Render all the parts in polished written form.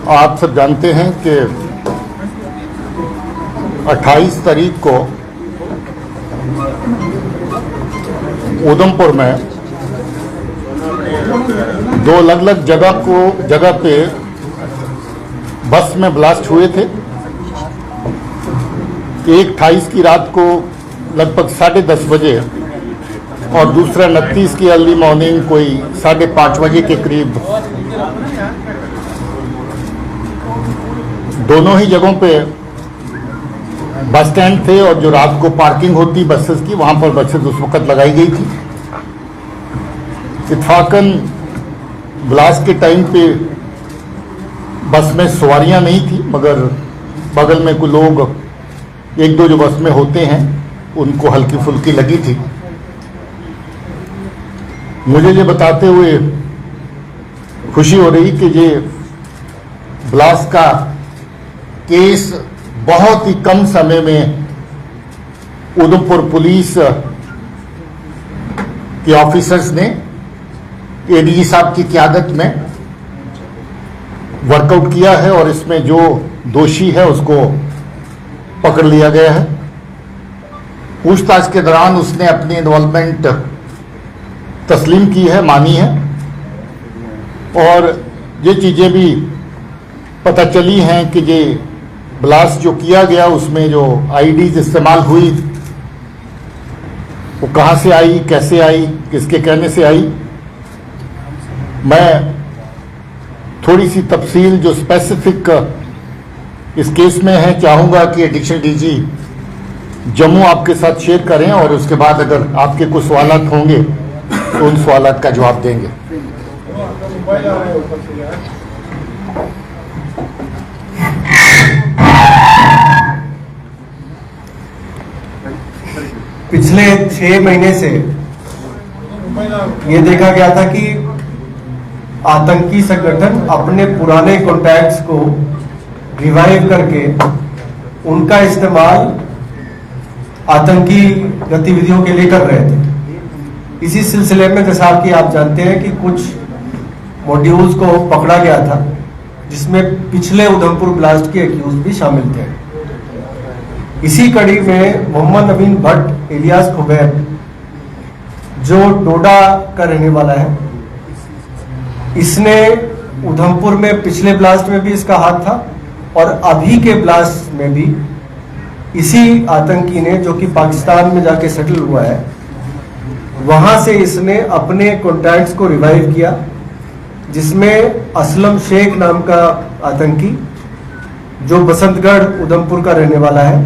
आप सब जानते हैं कि 28 तारीख को उधमपुर में दो अलग अलग जगह पे बस में ब्लास्ट हुए थे। एक 28 की रात को लगभग 10:30 बजे और दूसरा 29 की अर्ली मॉर्निंग कोई 5:30 बजे के करीब दोनों ही जगहों पे बस स्टैंड थे और जो रात को पार्किंग होती बसेस की वहाँ पर बसेस उस वक्त लगाई गई थी। इत्फाकन ब्लास्ट के टाइम पे बस में सवारियाँ नहीं थी, मगर बगल में कुछ लोग एक दो जो बस में होते हैं उनको हल्की फुल्की लगी थी। मुझे ये बताते हुए खुशी हो रही कि ये ब्लास्ट का केस बहुत ही कम समय में उधमपुर पुलिस के ऑफिसर्स ने एडीजी साहब की क़यादत में वर्कआउट किया है और इसमें जो दोषी है उसको पकड़ लिया गया है। पूछताछ के दौरान उसने अपनी इन्वॉल्वमेंट तस्लीम की है, मानी है, और ये चीज़ें भी पता चली हैं कि ये ब्लास्ट जो किया गया उसमें जो आईडीज इस्तेमाल हुई वो कहाँ से आई, कैसे आई, किसके कहने से आई। मैं थोड़ी सी तफसील जो स्पेसिफिक इस केस में है चाहूँगा कि एडिशनल डीजी जम्मू आपके साथ शेयर करें और उसके बाद अगर आपके कुछ सवालात होंगे तो उन सवालात का जवाब देंगे। पिछले 6 महीने से ये देखा गया था कि आतंकी संगठन अपने पुराने कॉन्टैक्ट्स को रिवाइव करके उनका इस्तेमाल आतंकी गतिविधियों के लिए कर रहे थे। इसी सिलसिले में जैसा कि आप जानते हैं कि कुछ मॉड्यूल्स को पकड़ा गया था जिसमें पिछले उधमपुर ब्लास्ट के एक्यूज भी शामिल थे। इसी कड़ी में मोहम्मद अमीन भट्ट इलियास खुबैब जो डोडा का रहने वाला है, इसने उधमपुर में पिछले ब्लास्ट में भी इसका हाथ था और अभी के ब्लास्ट में भी इसी आतंकी ने, जो कि पाकिस्तान में जाके सेटल हुआ है, वहां से इसने अपने कॉन्टैक्ट्स को रिवाइव किया, जिसमें असलम शेख नाम का आतंकी जो बसंतगढ़ उधमपुर का रहने वाला है,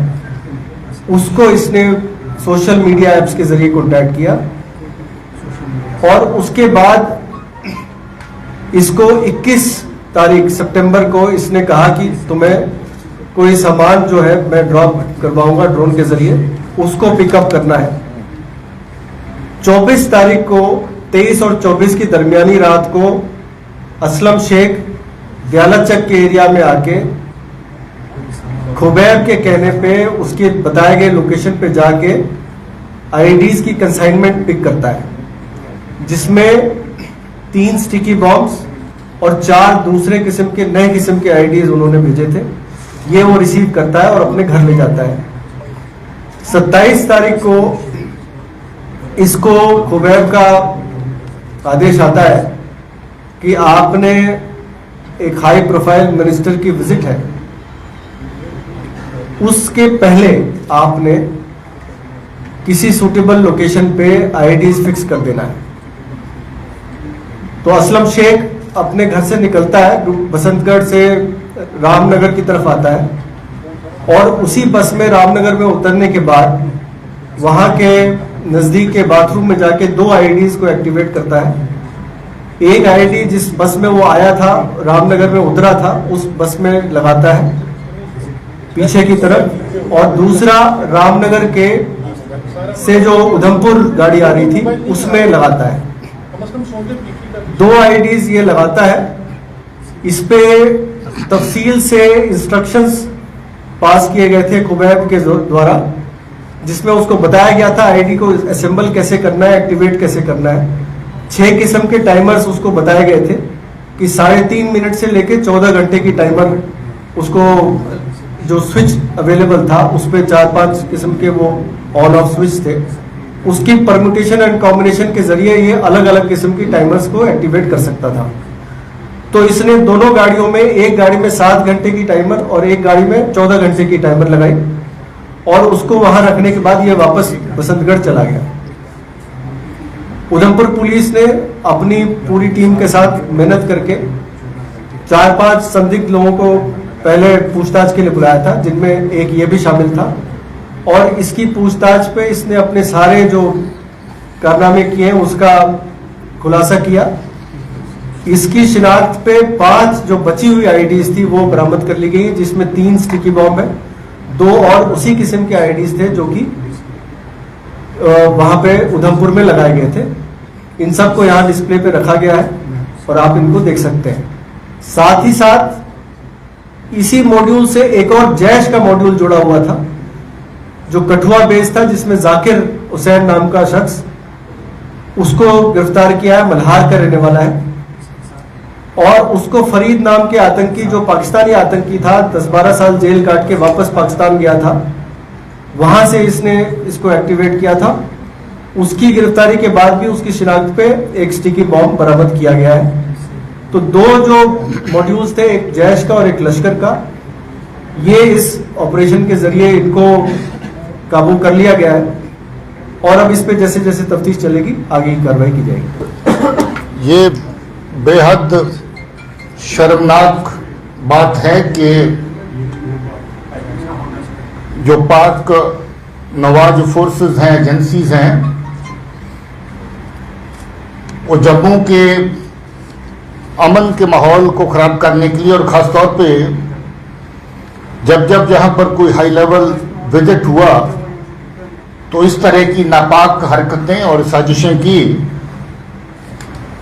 उसको इसने सोशल मीडिया ऐप्स के जरिए कांटेक्ट किया और उसके बाद इसको 21 तारीख सितंबर को इसने कहा कि तुम्हें कोई सामान जो है मैं ड्रॉप करवाऊंगा ड्रोन के जरिए, उसको पिकअप करना है। 24 तारीख को 23 और 24 की दरमियानी रात को असलम शेख ग्यालचक के एरिया में आके खुबैब के कहने पे उसके बताए गए लोकेशन पे जाके आईडीज की कंसाइनमेंट पिक करता है, जिसमें 3 स्टिकी बॉम्ब्स और 4 दूसरे किस्म के नए किस्म के आईडीज उन्होंने भेजे थे। ये वो रिसीव करता है और अपने घर ले जाता है। 27 तारीख को इसको खुबैब का आदेश आता है कि आपने एक हाई प्रोफाइल मिनिस्टर की विजिट है, उसके पहले आपने किसी सूटेबल लोकेशन पे आईडीज फिक्स कर देना है। तो असलम शेख अपने घर से निकलता है, बसंतगढ़ से रामनगर की तरफ आता है और उसी बस में रामनगर में उतरने के बाद वहां के नजदीक के बाथरूम में जाके 2 आईडीज को एक्टिवेट करता है। एक आईडी जिस बस में वो आया था, रामनगर में उतरा था, उस बस में लगाता है पीछे की तरफ, और दूसरा रामनगर के से जो उधमपुर गाड़ी आ रही थी उसमें लगाता है। 2 आईडीज ये लगाता है। इस पे तफसील से इंस्ट्रक्शंस पास किए गए थे खुबैब के द्वारा, जिसमें उसको बताया गया था आईडी को असेंबल कैसे करना है, एक्टिवेट कैसे करना है। 6 किस्म के टाइमर्स उसको बताए गए थे कि 3.5 मिनट से लेके 14 घंटे की टाइमर उसको जो स्विच अवेलेबल था उस पर 4-5 किस्म के वो ऑन ऑफ स्विच थे, उसकी परम्यूटेशन एंड कॉम्बिनेशन के जरिए ये अलग अलग किस्म की टाइमर्स को एक्टिवेट कर सकता था। तो इसने दोनों गाड़ियों में, एक गाड़ी में 7 घंटे की टाइमर और एक गाड़ी में 14 घंटे की टाइमर लगाई और उसको वहां रखने के बाद ये वापस बसंतगढ़ चला गया। उधमपुर पुलिस ने अपनी पूरी टीम के साथ मेहनत करके 4-5 संदिग्ध लोगों को पहले पूछताछ के लिए बुलाया था, जिनमें एक ये भी शामिल था, और इसकी पूछताछ पे इसने अपने सारे जो कारनामे किए हैं उसका खुलासा किया। इसकी शिनाख्त पे 5 जो बची हुई आईडीज थी वो बरामद कर ली गई, जिसमें 3 स्टिकी बॉम्ब है, 2 और उसी किस्म के आईडीज थे जो कि वहां पे उधमपुर में लगाए गए थे। इन सब को यहाँ डिस्प्ले पे रखा गया है और आप इनको देख सकते हैं। साथ ही साथ इसी मॉड्यूल से एक और जैश का मॉड्यूल जुड़ा हुआ था जो कठुआ बेस्ड था, जिसमें जाकिर हुसैन नाम का शख्स, उसको गिरफ्तार किया है, मल्हार का रहने वाला है। और उसको फरीद नाम के आतंकी, जो पाकिस्तानी आतंकी था, 10-12 साल जेल काट के वापस पाकिस्तान गया था, वहां से इसने इसको एक्टिवेट किया था। उसकी गिरफ्तारी के बाद भी उसकी शिनाख्त पे एक स्टिकी बॉम्ब बरामद किया गया है। तो 2 जो मॉड्यूल्स थे, एक जैश का और एक लश्कर का, ये इस ऑपरेशन के जरिए इनको काबू कर लिया गया है और अब इस पे जैसे जैसे तफ्तीश चलेगी आगे की कार्रवाई की जाएगी। ये बेहद शर्मनाक बात है कि जो पाक नवाज फोर्सेस हैं, एजेंसीज हैं, वो जम्मू के अमन के माहौल को खराब करने के लिए और ख़ास तौर पे जब जहां पर कोई हाई लेवल विजिट हुआ तो इस तरह की नापाक हरकतें और साजिशें की।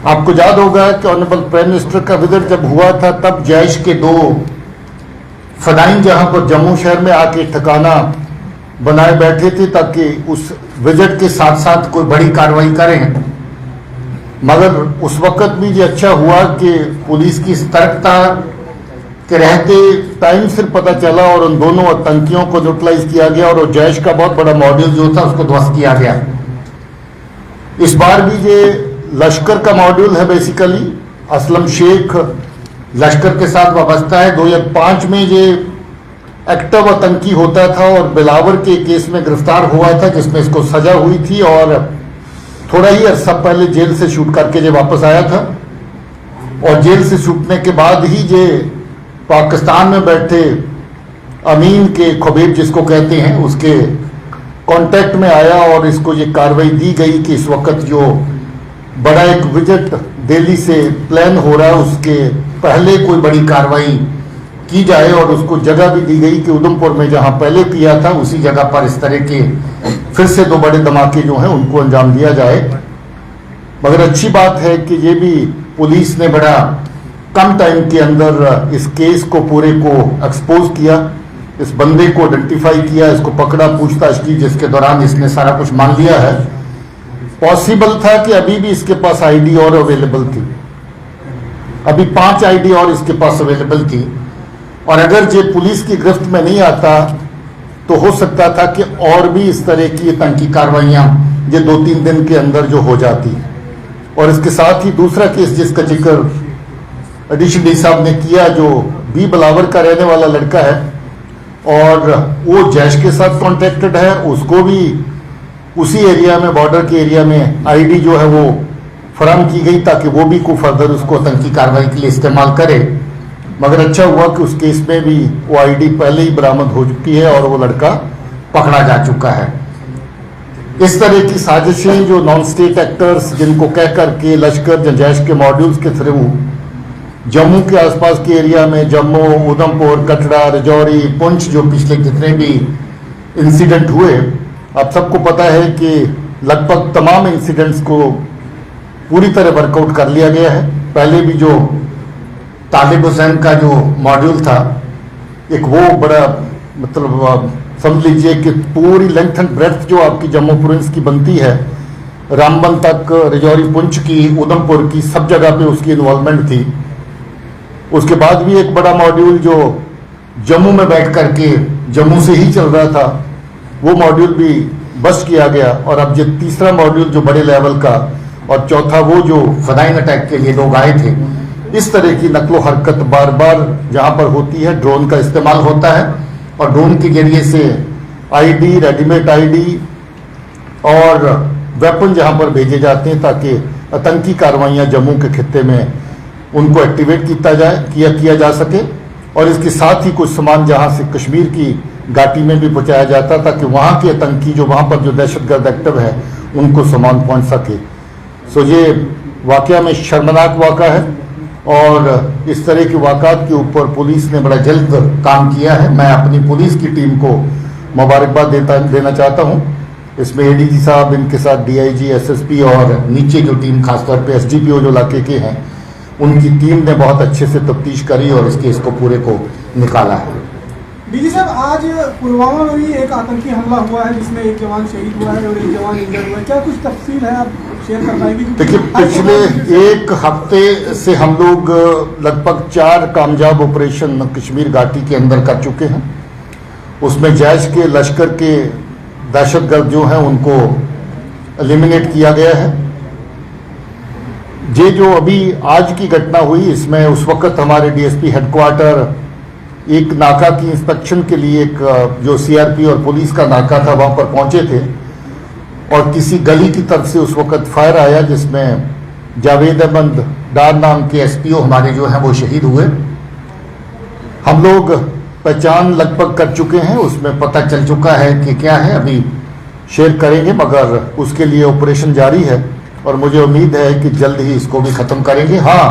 आपको याद होगा कि ऑनरेबल प्राइम मिनिस्टर का विजिट जब हुआ था तब जैश के 2 फदाइन जहां पर जम्मू शहर में आके ठिकाना बनाए बैठे थे ताकि उस विजिट के साथ साथ कोई बड़ी कार्रवाई करें। मगर उस वक्त भी ये अच्छा हुआ कि पुलिस की सतर्कता के रहते टाइम से पता चला और उन दोनों आतंकियों को न्यूट्रलाइज किया गया और जैश का बहुत बड़ा मॉड्यूल जो था उसको ध्वस्त किया गया। इस बार भी ये लश्कर का मॉड्यूल है, बेसिकली असलम शेख लश्कर के साथ वाबस्ता है। 2005 में ये एक्टिव आतंकी होता था और बिलावर के केस में गिरफ्तार हुआ था जिसमें इसको सजा हुई थी और थोड़ा ही अरसा पहले जेल से शूट करके ये वापस आया था और जेल से छूटने के बाद ही ये पाकिस्तान में बैठे अमीन के खुबैब जिसको कहते हैं उसके कांटेक्ट में आया और इसको ये कार्रवाई दी गई कि इस वक्त जो बड़ा एक विजिट दिल्ली से प्लान हो रहा है उसके पहले कोई बड़ी कार्रवाई की जाए और उसको जगह भी दी गई कि उधमपुर में जहां पहले किया था उसी जगह पर इस तरह के फिर से 2 बड़े धमाके जो हैं उनको अंजाम दिया जाए। मगर अच्छी बात है कि ये भी पुलिस ने बड़ा कम टाइम के अंदर इस केस को पूरे को एक्सपोज किया, इस बंदे को आइडेंटिफाई किया, इसको पकड़ा, पूछताछ की, जिसके दौरान इसने सारा कुछ मान लिया है। पॉसिबल था कि अभी भी इसके पास आईडी और अवेलेबल थी, अभी 5 आईडी और इसके पास अवेलेबल थी और अगर ये पुलिस की गिरफ्त में नहीं आता तो हो सकता था कि और भी इस तरह की आतंकी कार्रवाइयां ये 2-3 दिन के अंदर जो हो जाती। और इसके साथ ही दूसरा केस जिसका जिक्र एडिशन डी साहब ने किया, जो बी बिलावर का रहने वाला लड़का है और वो जैश के साथ कॉन्टेक्टेड है, उसको भी उसी एरिया में, बॉर्डर के एरिया में आईडी जो है वो फराहम की गई ताकि वो भी को फर्दर उसको आतंकी कार्रवाई के लिए इस्तेमाल करे। मगर अच्छा हुआ कि उस केस में भी वो आईडी पहले ही बरामद हो चुकी है और वो लड़का पकड़ा जा चुका है। इस तरह की साजिशें जो नॉन स्टेट एक्टर्स जिनको कह करके लश्कर जैश के मॉड्यूल्स के थ्रू जम्मू के आसपास के एरिया में, जम्मू, उधमपुर, कटरा, राजौरी, पुंछ, जो पिछले जितने भी इंसिडेंट हुए, आप सबको पता है कि लगभग तमाम इंसिडेंट्स को पूरी तरह वर्कआउट कर लिया गया है। पहले भी जो तालिब हुसैन का जो मॉड्यूल था, एक वो बड़ा मतलब समझ लीजिए कि पूरी लेंथ एंड ब्रेड्थ जो आपकी जम्मू प्रोविंस की बनती है, रामबन तक, राजौरी, पुंछ की, उधमपुर की, सब जगह पे उसकी इन्वॉल्वमेंट थी। उसके बाद भी एक बड़ा मॉड्यूल जो जम्मू में बैठ करके जम्मू से ही चल रहा था, वो मॉड्यूल भी बस्ट किया गया। और अब जो तीसरा मॉड्यूल जो बड़े लेवल का, और चौथा वो जो फनाइन अटैक के लिए लोग आए थे, इस तरह की नकलो हरकत बार बार जहां पर होती है, ड्रोन का इस्तेमाल होता है और ड्रोन के जरिए से आईडी, रेडीमेड आईडी और वेपन जहां पर भेजे जाते हैं ताकि आतंकी कार्रवाइयां जम्मू के खित्ते में उनको एक्टिवेट किया जा सके। और इसके साथ ही कुछ सामान जहां से कश्मीर की घाटी में भी पहुंचाया जाता ताकि वहां के आतंकी जो वहां पर जो दहशतगर्द एक्टिव है उनको सामान पहुंच सके। सो ये वाकया में शर्मनाक वाक़ा है और इस तरह के वाक़ात के ऊपर पुलिस ने बड़ा जल्द काम किया है। मैं अपनी पुलिस की टीम को मुबारकबाद देना चाहता हूं। इसमें एडीजी साहब, इनके साथ डीआईजी, एसएसपी और नीचे जो टीम खासतौर पे एसडीपीओ जो इलाके के हैं, उनकी टीम ने बहुत अच्छे से तफ्तीश करी और इस केस को पूरे को निकाला है। डीजी साहब, आज पुलवामा में भी एक आतंकी हमला हुआ है जिसमें एक जवान शहीद हुआ है और एक जवान इंजर्ड हुआ है, क्या कुछ तफसील है आप शेयर कर पाएंगे? देखिए, पिछले एक हफ्ते से हम लोग लगभग 4 कामयाब ऑपरेशन कश्मीर घाटी के अंदर कर चुके हैं। उसमें जैश के, लश्कर के दहशतगर्द जो हैं उनको एलिमिनेट किया गया है। ये जो अभी आज की घटना हुई, इसमें उस वक्त हमारे डीएसपी हेडक्वार्टर एक नाका की इंस्पेक्शन के लिए एक जो सीआरपी और पुलिस का नाका था वहां पर पहुंचे थे और किसी गली की तरफ से उस वक्त फायर आया जिसमें जावेद अहमद डार नाम के एसपीओ हमारे जो हैं वो शहीद हुए। हम लोग पहचान लगभग कर चुके हैं, उसमें पता चल चुका है कि क्या है, अभी शेयर करेंगे, मगर उसके लिए ऑपरेशन जारी है और मुझे उम्मीद है कि जल्द ही इसको भी खत्म करेंगे। हाँ,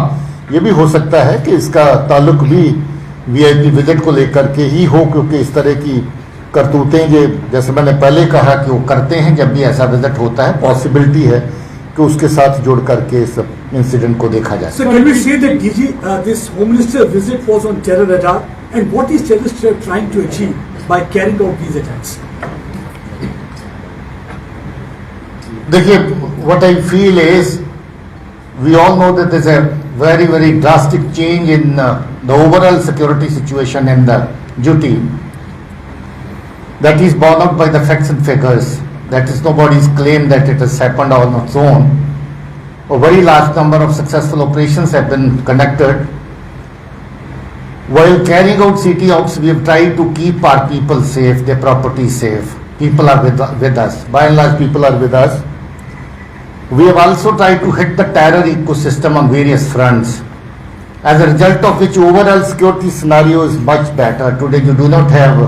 ये भी हो सकता है कि इसका ताल्लुक भी वीआईपी विजिट को लेकर के ही हो, क्योंकि इस तरह की करतूतें जैसे मैंने पहले कहा कि वो करते हैं जब भी ऐसा विजिट होता है, पॉसिबिलिटी है कि उसके साथ जोड़ करके इस इंसिडेंट को देखा जाए। So can we say that DG, this Home Minister visit was on terror radar, and what is terrorists trying to achieve by carrying out these attacks? देखिए, what I feel is we all know that there's a very, very drastic change in the overall security situation in the duty. That is borne out by the facts and figures. That is nobody's claim that it has happened on its own. A very large number of successful operations have been conducted. While carrying out CT ops, we have tried to keep our people safe, their property safe. People are with us. By and large, people are with us. We have also tried to hit the terror ecosystem on various fronts. As a result of which overall security scenario is much better. Today you do not have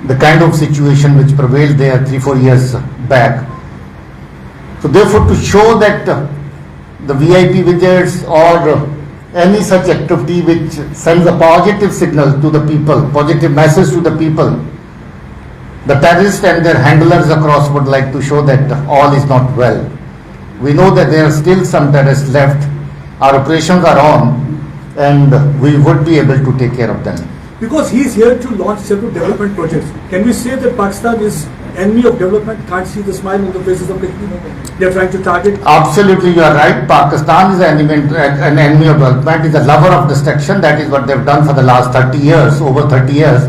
the kind of situation which prevailed there 3-4 years back. So therefore, to show that the VIP visits or any such activity which sends a positive signal to the people, positive message to the people, the terrorists and their handlers across would like to show that all is not well. We know that there are still some terrorists left. Our operations are on and we would be able to take care of them. Because he is here to launch several development projects, can we say that Pakistan is enemy of development, can't see the smile on the faces of Kashmir? They are trying to target. Absolutely, you are right. Pakistan is an enemy of development, is a lover of destruction. That is what they have done for the last 30 years, over 30 years.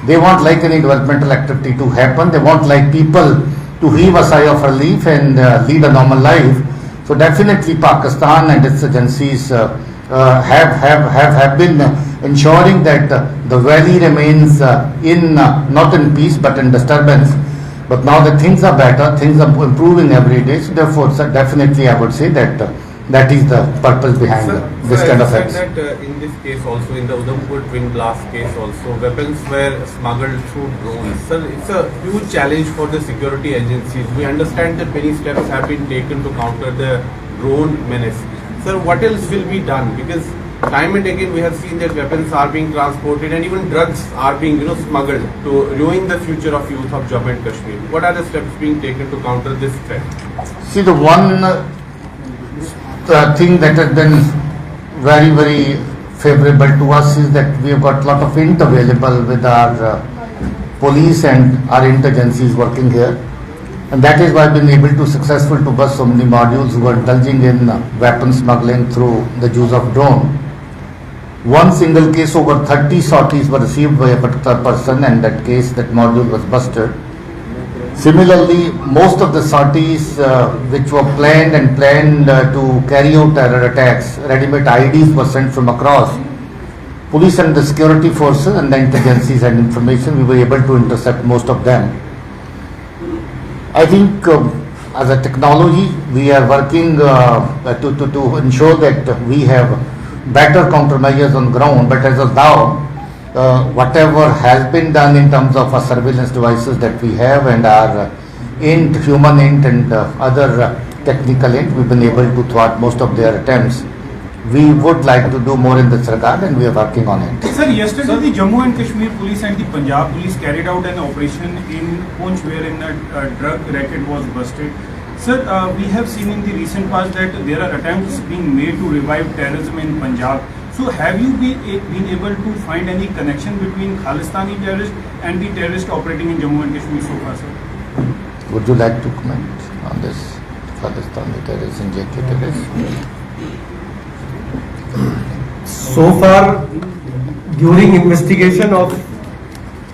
They want like any developmental activity to happen. They want like people to heave a sigh of relief and lead a normal life. So definitely Pakistan and its agencies have been ensuring that the valley remains not in peace but in disturbance. But now that things are better, things are improving every day. So therefore, definitely I would say that that is the purpose behind this kind of acts. That in this case also, in the Udhampur twin blast case also, weapons were smuggled through drones. Sir, it's a huge challenge for the security agencies. We understand that many steps have been taken to counter the drone menace. Sir, what else will be done? Because time and again we have seen that weapons are being transported and even drugs are being smuggled to ruin the future of youth of Jammu and Kashmir. What are the steps being taken to counter this threat? See, the one thing that has been very, very favorable to us is that we have got a lot of int available with our police and our int agencies working here. And that is why we've been able to successful to bust so many modules who are indulging in weapon smuggling through the use of drone. one single case over 30 sorties were received by a particular person, and that case, that module was busted. Similarly, most of the sorties which were planned to carry out terror attacks, ready-made IDs were sent from across. Police and the security forces and the intelligences and information, we were able to intercept most of them. I think as a technology, we are working to ensure that we have better countermeasures on ground, but as of now, whatever has been done in terms of our surveillance devices that we have and our human int and other technical int, we've been able to thwart most of their attempts. We would like to do more in this regard, and we are working on it. Sir, yesterday the Jammu and Kashmir Police and the Punjab Police carried out an operation in Poonch wherein a drug racket was busted. Sir, we have seen in the recent past that there are attempts being made to revive terrorism in Punjab. So have you been able to find any connection between Khalistani terrorists and the terrorists operating in Jammu and Kashmir so far, sir? Would you like to comment on this Khalistani terrorists and JK terrorists? So far, during investigation of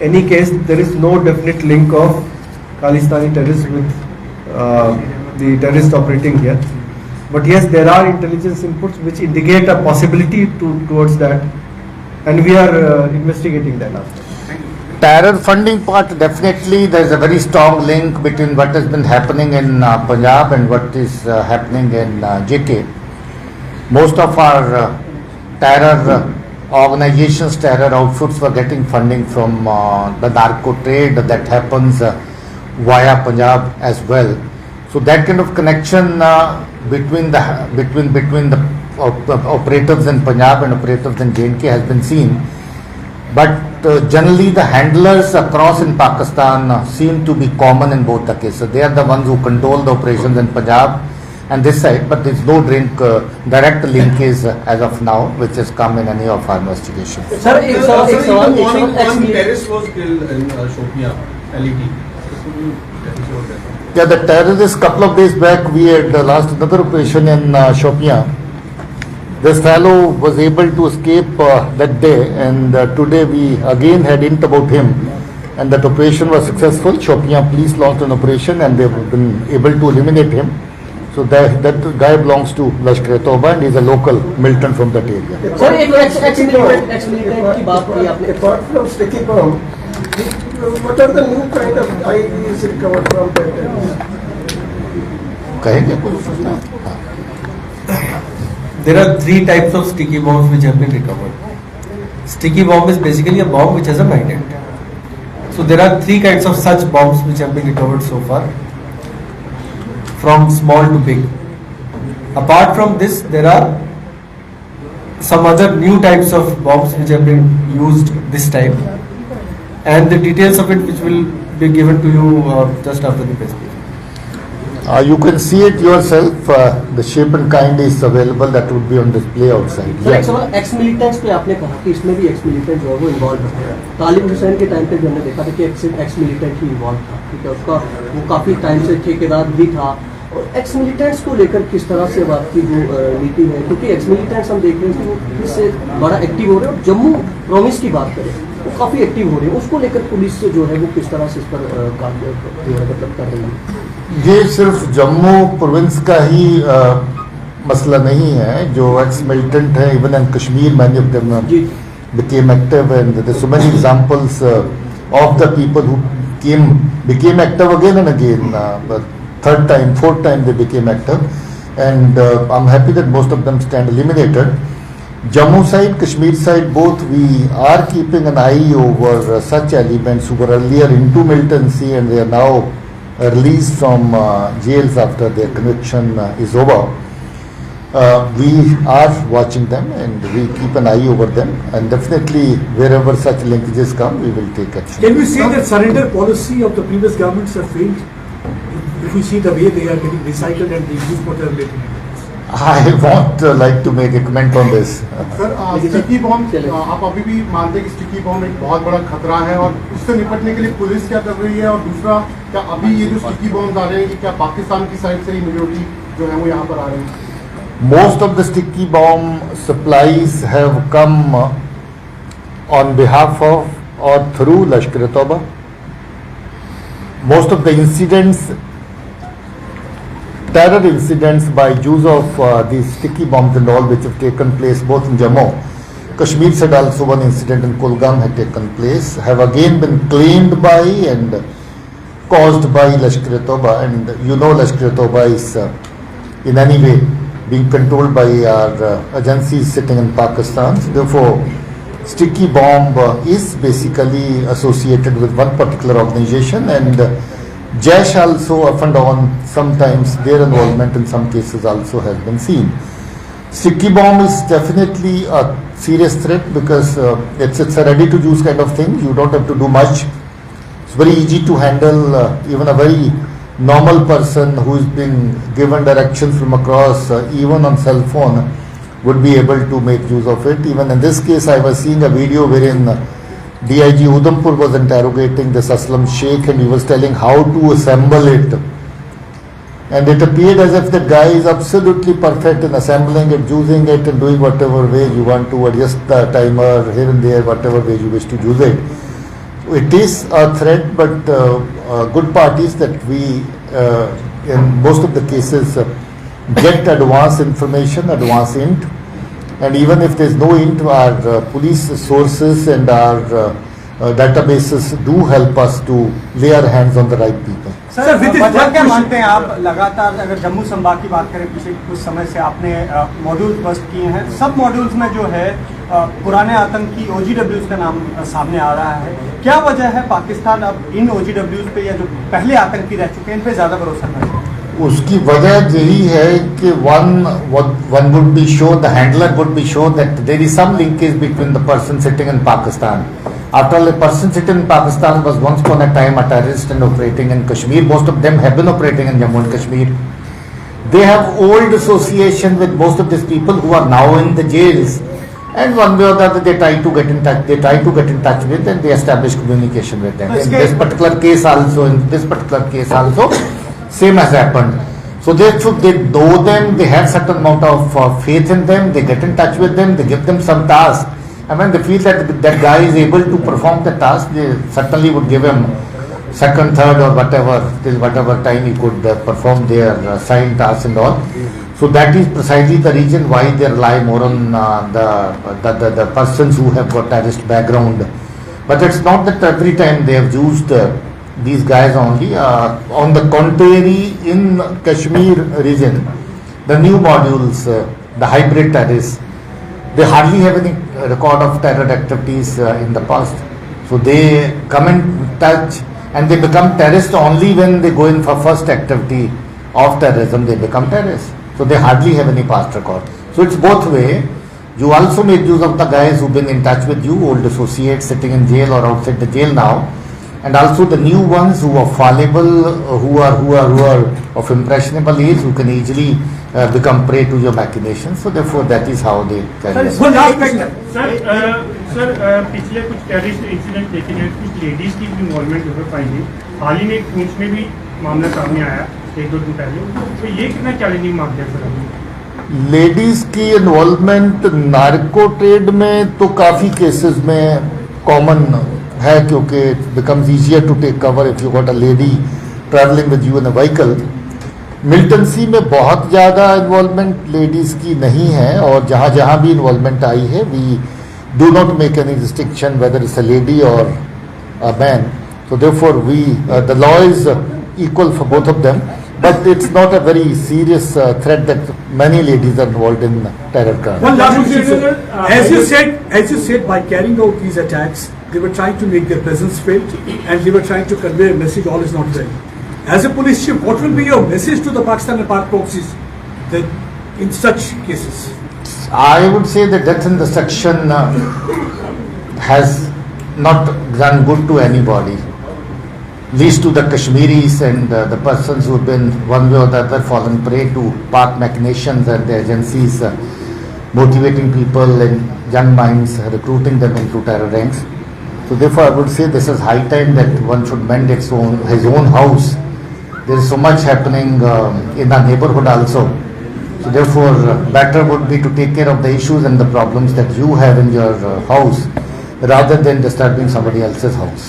any case, there is no definite link of Khalistani terrorists with the terrorist operating here. But yes, there are intelligence inputs which indicate a possibility towards that, and we are investigating that also. Terror funding part, definitely there is a very strong link between what has been happening in Punjab and what is happening in JK. Most of our terror organizations, terror outfits were getting funding from the narco trade that happens via Punjab as well. So that kind of connection between the operatives in Punjab and operatives in J&K has been seen. But generally the handlers across in Pakistan seem to be common in both the cases. They are the ones who control the operations in Punjab and this side, but there is no direct linkage as of now which has come in any of our investigations. Sir, एक सवाल one terrorist was killed in Shopian, LED. Yeah, the terrorists, couple of days back we had launched another operation in Shopian. This fellow was able to escape that day, and today we again had hint about him, and that operation was successful. Shopian police launched an operation and they've been able to eliminate him. So that guy belongs to Lashkar-e-Toba and he's a local militant from that area. Sir, एक ex-militant की बात की आपने. Apart from sticky bomb, what are the new kind of IEDs recovered from that? कहेंगे? There are three types of sticky bombs which have been recovered. Sticky bomb is basically a bomb which has a magnet. So there are three kinds of such bombs which have been recovered so far, from small to big. Apart from this, there are some other new types of bombs which have been used this time, and the details of it which will be given to you just after the press briefing. You can see it yourself. The shape and kind is available. That would be on display outside. Sir एक सवाल x-militants पे आपने कहा कि इसमें भी x-militant जो है वो इन्वॉल्व है. तालिब हुसैन के टाइम पे भी हमने देखा था कि एक्स-मिलिटेंट ही इन्वॉल्व था. ठीक है, उसका वो काफ़ी टाइम से ठेकेदार भी था. और एक्स-मिलिटेंट्स को लेकर किस तरह से आपकी जो नीति है, क्योंकि एक्स-मिलिटेंट्स हम देख रहे हैं कि वो इससे बड़ा एक्टिव हो रहे हैं. और जम्मू प्रोविंस की बात करें वो काफ़ी एक्टिव हो रहे हैं. उसको लेकर पुलिस जो है वो किस तरह से इस पर काम कर रही है? ये सिर्फ जम्मू प्रोविंस का ही मसला नहीं है. जो एक्स मिलिटेंट है, even in Kashmir many of them became active, and there are so many examples of the people who became active again and again. Third time, fourth time they became active, and I'm happy that most of them stand eliminated. Jammu side, Kashmir side, both we are keeping an eye over such elements who were earlier into militancy and they are now released from jails after their conviction is over. We are watching them and we keep an eye over them, and definitely wherever such linkages come, we will take action. Can we say that surrender policy of the previous governments have failed? If we see the way they are getting recycled and reused for their related entities. I won't like to make a comment on this. Sir, sticky bomb आप अभी भी मानते हैं कि sticky bomb एक बहुत बड़ा खतरा है, और उससे निपटने के लिए पुलिस क्या कर रही है? और दूसरा, क्या अभी ये जो स्टिकी बॉम्ब आ रहे हैं, ये क्या पाकिस्तान की साइड से ही मेजोरिटी जो है वो यहाँ पर आ रहे हैं? Most of the sticky bomb supplies have come on behalf of or through Lashkar-e-Taiba. Most of the incidents, terror incidents by use of these sticky bombs and all, which have taken place both in Jammu, Kashmir said also one incident in Kulgam had taken place, have again been claimed by and caused by Lashkar-e-Taiba. And you know Lashkar-e-Taiba is in any way being controlled by our agencies sitting in Pakistan. So therefore, sticky bomb is basically associated with one particular organization, and Jaish also up and on, sometimes their involvement in some cases also has been seen. Sticky bomb is definitely a serious threat because it's a ready to use kind of thing. You don't have to do much. It's very easy to handle. Even a very normal person who is being given directions from across, even on cell phone, would be able to make use of it. Even in this case, I was seeing a video wherein DIG Udhampur was interrogating this Aslam Sheikh, and he was telling how to assemble it. And it appeared as if the guy is absolutely perfect in assembling it, using it, and doing whatever way you want to adjust the timer here and there, whatever way you wish to use it. It is a threat, but good part is that we, in most of the cases, get advance information, advance int, and even if there is no int, our police sources and our databases do help us to lay our hands on the right people. Sir वजह क्या मानते हैं आप? लगातार अगर जम्मू संभाग की बात करें, पिछले कुछ समय से आपने मॉड्यूल बस्ट किए हैं, सब मॉड्यूल्स में जो है पुराने आतंकी OGWs का नाम सामने आ रहा है. क्या वजह है पाकिस्तान अब इन OGWs पे या जो पहले आतंकी रह चुके हैं इन पे ज्यादा भरोसा कर रहा है? उसकी वजह यही है कि one would be sure, the handler would be sure that there is some linkage between the person sitting in Pakistan. After all, a person sitting in Pakistan was once upon a time a terrorist and operating in Kashmir. Most of them have been operating in Jammu and Kashmir. They have old association with most of these people who are now in the jails. And one way or the other, they try to get in touch. They try to get in touch with and they establish communication with them. In this particular case also, same has happened. So they know them. They have certain amount of faith in them. They get in touch with them. They give them some task. And when they feel that that guy is able to perform the task, they certainly would give him second, third, or whatever till whatever time he could perform their assigned tasks and all. So that is precisely the reason why they rely more on the persons who have got terrorist background. But it's not that every time they have used these guys only. On the contrary, in Kashmir region, the new modules, the hybrid terrorists, they hardly have any record of terror activities in the past. So they come in touch and they become terrorists only when they go in for first activity of terrorism, they become terrorists. So they hardly have any past record. So it's both way. You also make use of the guys who've been in touch with you, old associates sitting in jail or outside the jail now, and also the new ones who are fallible, who are of impressionable age, who can easily become prey to your machinations. So therefore, that is how they carry on. One last question. Sir पिछले कुछ terrorist incident देखे गए, कुछ ladies की भी involvement हो पाई थी. हाल ही में एक पुंछ में भी मामला सामने आया 1-2 दिन पहले. तो ये कितना चैलेंजिंग मामला है सर? लेडीज की इन्वॉल्वमेंट नार्को ट्रेड में तो काफ़ी केसेस में कॉमन है, क्योंकि it becomes easier to take cover if you got a lady travelling with you in a vehicle. मिल्टन सी में बहुत ज़्यादा इन्वॉल्वमेंट लेडीज़ की नहीं है, और जहाँ जहाँ भी इन्वॉल्वमेंट आई है we do not make any distinction whether it's a lady और a man. So therefore, the law is equal for both of them, but it's not a very serious threat that many ladies are involved in terror crimes. One last question, sir. As you said, by carrying out these attacks, they were trying to make their presence felt, and they were trying to convey a message: all is not well. As a police chief, what will be your message to the Pakistan and Pak proxies that in such cases? I would say the death in the section has not done good to anybody, least to the Kashmiris and the persons who have been one way or the other fallen prey to Pak machinations and the agencies motivating people and young minds, recruiting them into terror ranks. So therefore, I would say this is high time that one should mend his own house. There is so much happening in our neighborhood also. So therefore, better would be to take care of the issues and the problems that you have in your house, rather than disturbing somebody else's house.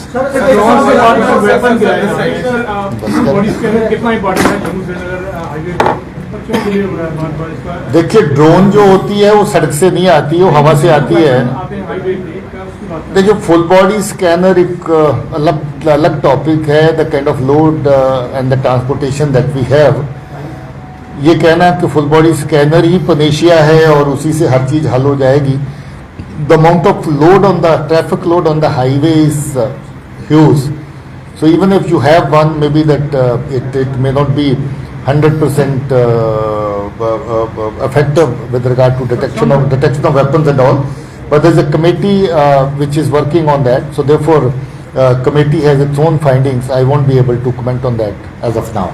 कितना important है Jammu Srinagar highway पर क्यों delay हो रहा है बार बार इसका देखिए, drone जो होती है वो सड़क से नहीं आती है, वो हवा से आती है। आते हैं हाईवे पे क्या उसकी बात देखिए, फुल बॉडी स्कैनर एक अलग टॉपिक है। The kind of load and the transportation that we have, ये कहना कि फुल बॉडी स्कैनर ही पनेशिया है और उसी से हर चीज हल हो जाएगी। The amount of load on the traffic load on the highway is huge. So even if you have one, maybe that it may not be 100% effective with regard to detection of weapons and all. But there's a committee which is working on that. So therefore, committee has its own findings. I won't be able to comment on that as of now.